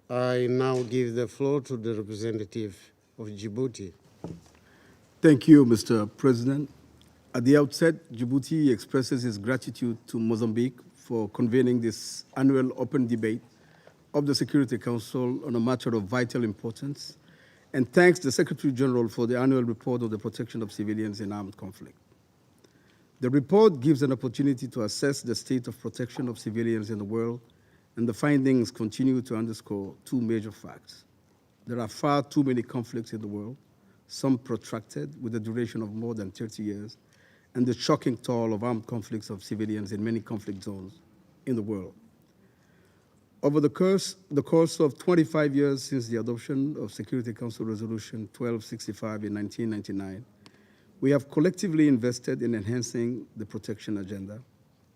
I now give the floor to the representative of Djibouti. Thank you, Mr. President. At the outset, Djibouti expresses its gratitude to Mozambique for convening this annual open debate of the Security Council on a matter of vital importance, and thanks the Secretary General for the annual report on the protection of civilians in armed conflict. The report gives an opportunity to assess the state of protection of civilians in the world, and the findings continue to underscore two major facts. There are far too many conflicts in the world, some protracted with a duration of more than 30 years, and the shocking toll of armed conflicts of civilians in many conflict zones in the world. Over the course of 25 years since the adoption of Security Council Resolution 1265 in 1999, we have collectively invested in enhancing the protection agenda,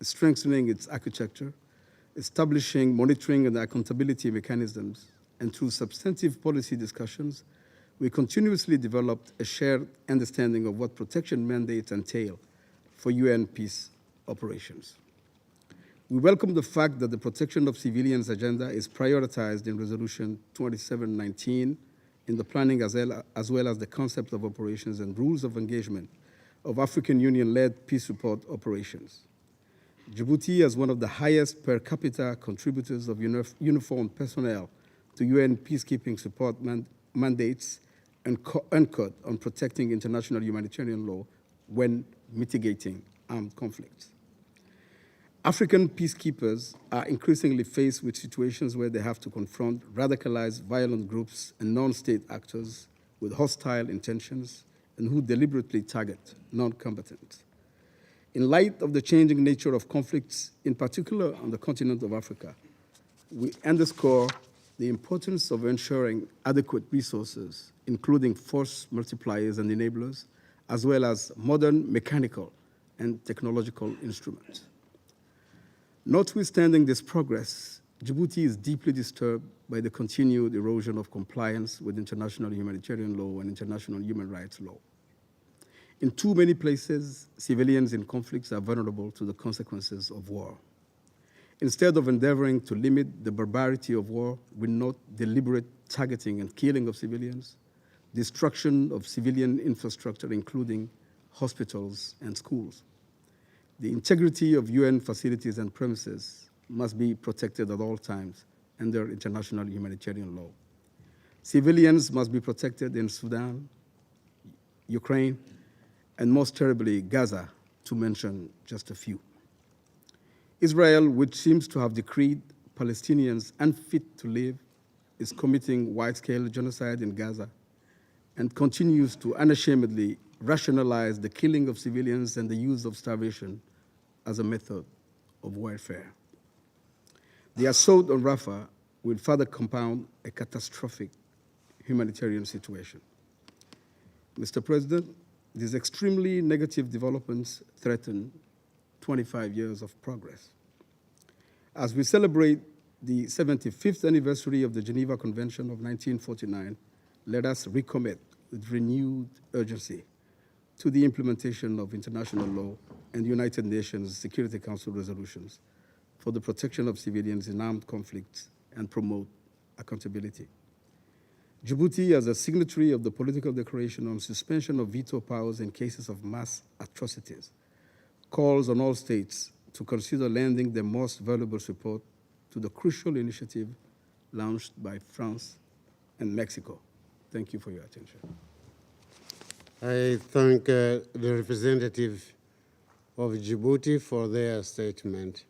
strengthening its architecture, establishing monitoring and accountability mechanisms, and through substantive policy discussions, we continuously developed a shared understanding of what protection mandates entail for UN peace operations. We welcome the fact that the protection of civilians agenda is prioritized in Resolution 2719 in the planning as well as the concept of operations and rules of engagement of African Union-led peace support operations. Djibouti, as one of the highest per capita contributors of uniformed personnel to UN peacekeeping support mandates, and anchored on protecting international humanitarian law when mitigating armed conflicts. African peacekeepers are increasingly faced with situations where they have to confront radicalized violent groups and non-state actors with hostile intentions and who deliberately target non-combatants. In light of the changing nature of conflicts, in particular on the continent of Africa, we underscore the importance of ensuring adequate resources, including force multipliers and enablers, as well as modern mechanical and technological instruments. Notwithstanding this progress, Djibouti is deeply disturbed by the continued erosion of compliance with international humanitarian law and international human rights law. In too many places, civilians in conflicts are vulnerable to the consequences of war. Instead of endeavoring to limit the barbarity of war with not deliberate targeting and killing of civilians, destruction of civilian infrastructure, including hospitals and schools, the integrity of UN facilities and premises must be protected at all times under international humanitarian law. Civilians must be protected in Sudan, Ukraine, and most terribly, Gaza, to mention just a few. Israel, which seems to have decreed Palestinians unfit to live, is committing wide-scale genocide in Gaza and continues to unashamedly rationalize the killing of civilians and the use of starvation as a method of warfare. The assault on Rafah will further compound a catastrophic humanitarian situation. Mr. President, these extremely negative developments threaten 25 years of progress. As we celebrate the 75th anniversary of the Geneva Convention of 1949, let us recommit with renewed urgency to the implementation of international law and United Nations Security Council resolutions for the protection of civilians in armed conflicts and promote accountability. Djibouti, as a signatory of the political declaration on suspension of veto powers in cases of mass atrocities, calls on all states to consider lending their most valuable support to the crucial initiative launched by France and Mexico. Thank you for your attention. I thank the representative of Djibouti for their statement.